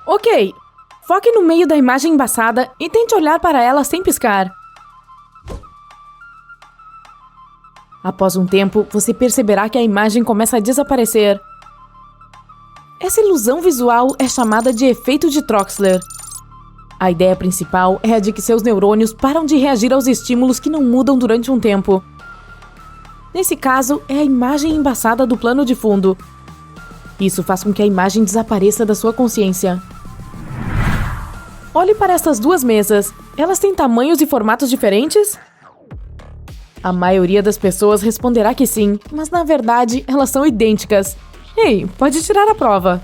Ok, foque no meio da imagem embaçada e tente olhar para ela sem piscar. Após um tempo, você perceberá que a imagem começa a desaparecer. Essa ilusão visual é chamada de efeito de Troxler. A ideia principal é a de que seus neurônios param de reagir aos estímulos que não mudam durante um tempo. Nesse caso, é a imagem embaçada do plano de fundo. Isso faz com que a imagem desapareça da sua consciência. Olhe para estas duas mesas. Elas têm tamanhos e formatos diferentes? A maioria das pessoas responderá que sim, mas na verdade elas são idênticas. Ei, pode tirar a prova.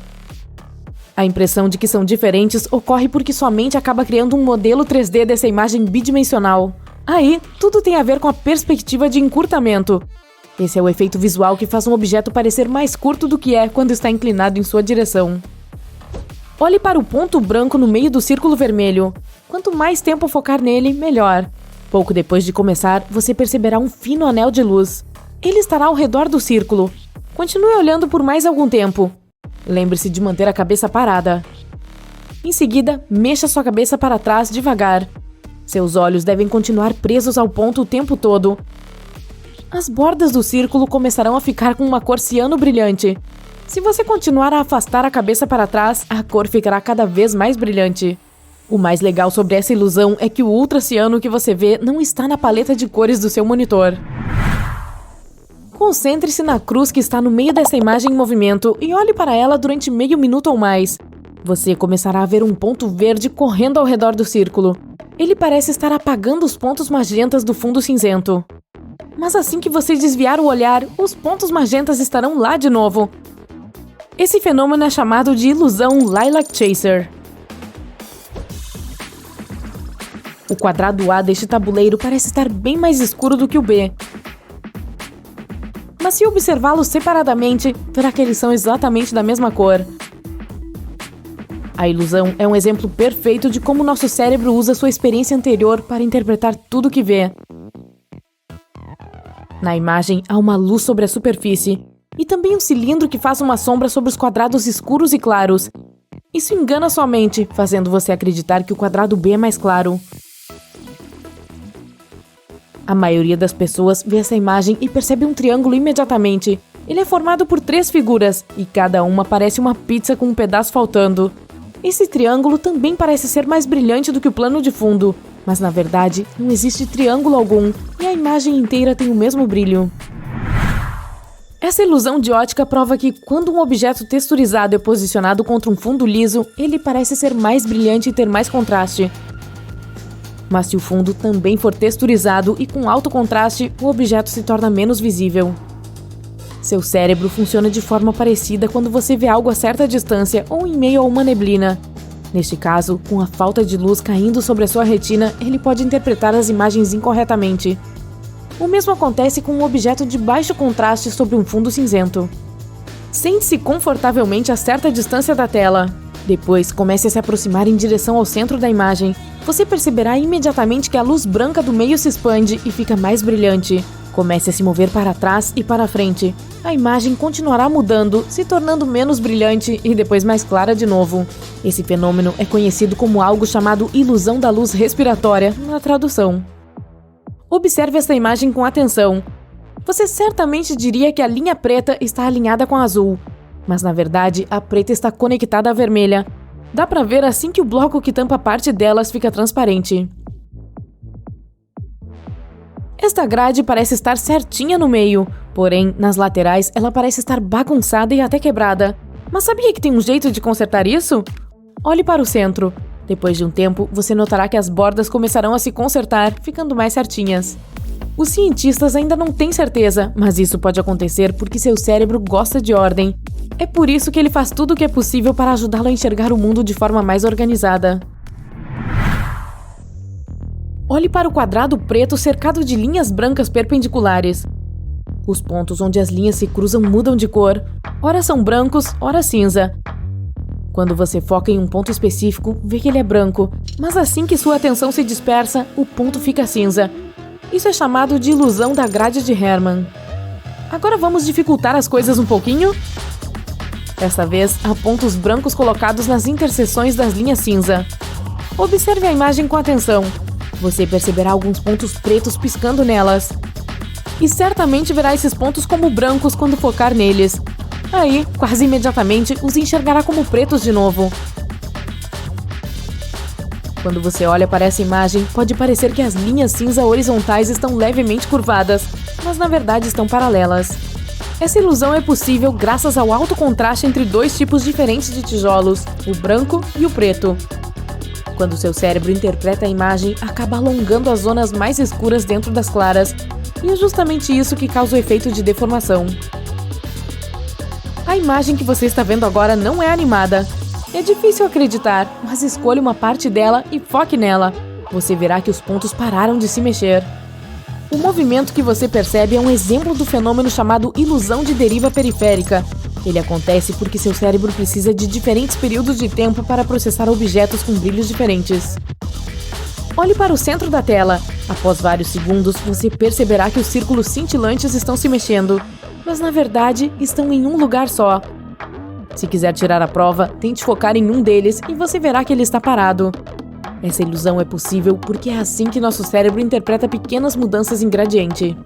A impressão de que são diferentes ocorre porque sua mente acaba criando um modelo 3D dessa imagem bidimensional. Aí, tudo tem a ver com a perspectiva de encurtamento. Esse é o efeito visual que faz um objeto parecer mais curto do que é quando está inclinado em sua direção. Olhe para o ponto branco no meio do círculo vermelho. Quanto mais tempo focar nele, melhor. Pouco depois de começar, você perceberá um fino anel de luz. Ele estará ao redor do círculo. Continue olhando por mais algum tempo. Lembre-se de manter a cabeça parada. Em seguida, mexa sua cabeça para trás devagar. Seus olhos devem continuar presos ao ponto o tempo todo. As bordas do círculo começarão a ficar com uma cor ciano brilhante. Se você continuar a afastar a cabeça para trás, a cor ficará cada vez mais brilhante. O mais legal sobre essa ilusão é que o ultraciano que você vê não está na paleta de cores do seu monitor. Concentre-se na cruz que está no meio dessa imagem em movimento e olhe para ela durante meio minuto ou mais. Você começará a ver um ponto verde correndo ao redor do círculo. Ele parece estar apagando os pontos magentas do fundo cinzento. Mas assim que você desviar o olhar, os pontos magentas estarão lá de novo. Esse fenômeno é chamado de ilusão Lilac Chaser. O quadrado A deste tabuleiro parece estar bem mais escuro do que o B. Mas se observá-los separadamente, verá que eles são exatamente da mesma cor. A ilusão é um exemplo perfeito de como nosso cérebro usa sua experiência anterior para interpretar tudo o que vê. Na imagem, há uma luz sobre a superfície, e também um cilindro que faz uma sombra sobre os quadrados escuros e claros. Isso engana sua mente, fazendo você acreditar que o quadrado B é mais claro. A maioria das pessoas vê essa imagem e percebe um triângulo imediatamente. Ele é formado por 3 figuras, e cada uma parece uma pizza com um pedaço faltando. Esse triângulo também parece ser mais brilhante do que o plano de fundo, mas na verdade não existe triângulo algum, e a imagem inteira tem o mesmo brilho. Essa ilusão de ótica prova que, quando um objeto texturizado é posicionado contra um fundo liso, ele parece ser mais brilhante e ter mais contraste. Mas se o fundo também for texturizado e com alto contraste, o objeto se torna menos visível. Seu cérebro funciona de forma parecida quando você vê algo a certa distância ou em meio a uma neblina. Neste caso, com a falta de luz caindo sobre a sua retina, ele pode interpretar as imagens incorretamente. O mesmo acontece com um objeto de baixo contraste sobre um fundo cinzento. Sente-se confortavelmente a certa distância da tela. Depois, comece a se aproximar em direção ao centro da imagem. Você perceberá imediatamente que a luz branca do meio se expande e fica mais brilhante. Comece a se mover para trás e para frente. A imagem continuará mudando, se tornando menos brilhante e depois mais clara de novo. Esse fenômeno é conhecido como algo chamado ilusão da luz respiratória, na tradução. Observe essa imagem com atenção. Você certamente diria que a linha preta está alinhada com a azul, mas na verdade a preta está conectada à vermelha. Dá pra ver assim que o bloco que tampa parte delas fica transparente. Esta grade parece estar certinha no meio, porém, nas laterais ela parece estar bagunçada e até quebrada. Mas sabia que tem um jeito de consertar isso? Olhe para o centro. Depois de um tempo, você notará que as bordas começarão a se consertar, ficando mais certinhas. Os cientistas ainda não têm certeza, mas isso pode acontecer porque seu cérebro gosta de ordem. É por isso que ele faz tudo o que é possível para ajudá-lo a enxergar o mundo de forma mais organizada. Olhe para o quadrado preto cercado de linhas brancas perpendiculares. Os pontos onde as linhas se cruzam mudam de cor. Ora são brancos, ora cinza. Quando você foca em um ponto específico, vê que ele é branco, mas assim que sua atenção se dispersa, o ponto fica cinza. Isso é chamado de ilusão da grade de Hermann. Agora vamos dificultar as coisas um pouquinho? Dessa vez, há pontos brancos colocados nas interseções das linhas cinza. Observe a imagem com atenção. Você perceberá alguns pontos pretos piscando nelas. E certamente verá esses pontos como brancos quando focar neles. Aí, quase imediatamente, os enxergará como pretos de novo. Quando você olha para essa imagem, pode parecer que as linhas cinza horizontais estão levemente curvadas, mas na verdade estão paralelas. Essa ilusão é possível graças ao alto contraste entre dois tipos diferentes de tijolos, o branco e o preto. Quando seu cérebro interpreta a imagem, acaba alongando as zonas mais escuras dentro das claras, e é justamente isso que causa o efeito de deformação. A imagem que você está vendo agora não é animada. É difícil acreditar, mas escolha uma parte dela e foque nela. Você verá que os pontos pararam de se mexer. O movimento que você percebe é um exemplo do fenômeno chamado ilusão de deriva periférica. Ele acontece porque seu cérebro precisa de diferentes períodos de tempo para processar objetos com brilhos diferentes. Olhe para o centro da tela. Após vários segundos, você perceberá que os círculos cintilantes estão se mexendo, mas na verdade estão em um lugar só. Se quiser tirar a prova, tente focar em um deles e você verá que ele está parado. Essa ilusão é possível porque é assim que nosso cérebro interpreta pequenas mudanças em gradiente.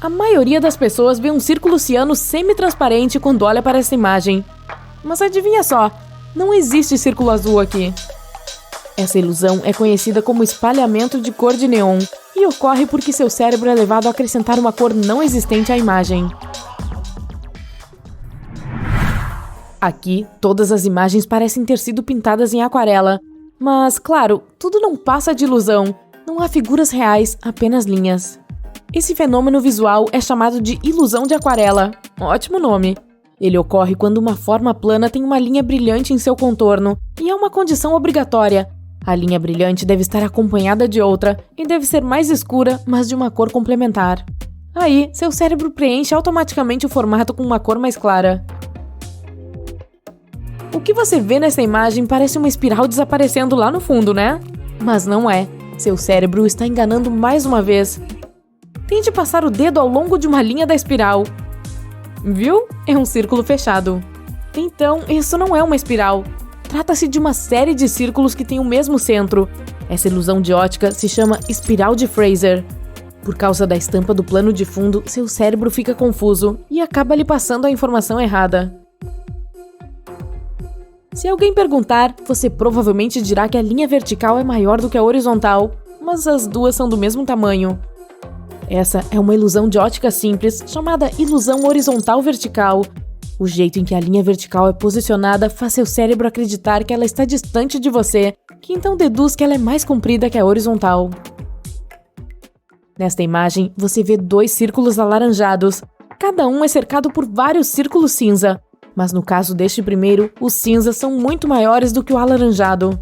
A maioria das pessoas vê um círculo ciano semi-transparente quando olha para essa imagem. Mas adivinha só, não existe círculo azul aqui. Essa ilusão é conhecida como espalhamento de cor de neon e ocorre porque seu cérebro é levado a acrescentar uma cor não existente à imagem. Aqui, todas as imagens parecem ter sido pintadas em aquarela. Mas, claro, tudo não passa de ilusão. Não há figuras reais, apenas linhas. Esse fenômeno visual é chamado de ilusão de aquarela. Ótimo nome. Ele ocorre quando uma forma plana tem uma linha brilhante em seu contorno, e é uma condição obrigatória. A linha brilhante deve estar acompanhada de outra, e deve ser mais escura, mas de uma cor complementar. Aí, seu cérebro preenche automaticamente o formato com uma cor mais clara. O que você vê nessa imagem parece uma espiral desaparecendo lá no fundo, né? Mas não é. Seu cérebro está enganando mais uma vez. Tente passar o dedo ao longo de uma linha da espiral. Viu? É um círculo fechado. Então, isso não é uma espiral. Trata-se de uma série de círculos que tem o mesmo centro. Essa ilusão de ótica se chama espiral de Fraser. Por causa da estampa do plano de fundo, seu cérebro fica confuso e acaba lhe passando a informação errada. Se alguém perguntar, você provavelmente dirá que a linha vertical é maior do que a horizontal, mas as duas são do mesmo tamanho. Essa é uma ilusão de ótica simples, chamada ilusão horizontal vertical. O jeito em que a linha vertical é posicionada faz seu cérebro acreditar que ela está distante de você, que então deduz que ela é mais comprida que a horizontal. Nesta imagem, você vê dois círculos alaranjados. Cada um é cercado por vários círculos cinza. Mas no caso deste primeiro, os cinzas são muito maiores do que o alaranjado.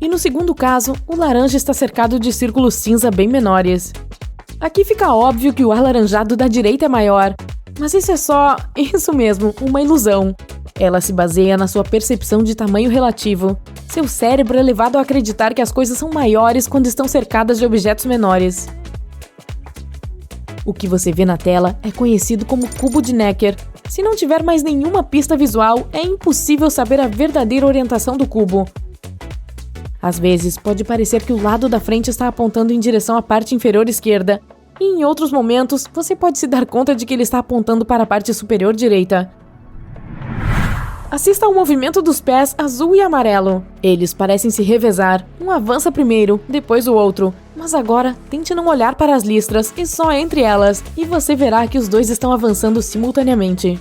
E no segundo caso, o laranja está cercado de círculos cinza bem menores. Aqui fica óbvio que o alaranjado da direita é maior, mas isso é só, isso mesmo, uma ilusão. Ela se baseia na sua percepção de tamanho relativo. Seu cérebro é levado a acreditar que as coisas são maiores quando estão cercadas de objetos menores. O que você vê na tela é conhecido como cubo de Necker. Se não tiver mais nenhuma pista visual, é impossível saber a verdadeira orientação do cubo. Às vezes, pode parecer que o lado da frente está apontando em direção à parte inferior esquerda, e em outros momentos, você pode se dar conta de que ele está apontando para a parte superior direita. Assista ao movimento dos pés azul e amarelo. Eles parecem se revezar. Um avança primeiro, depois o outro. Mas agora, tente não olhar para as listras e só entre elas, e você verá que os dois estão avançando simultaneamente.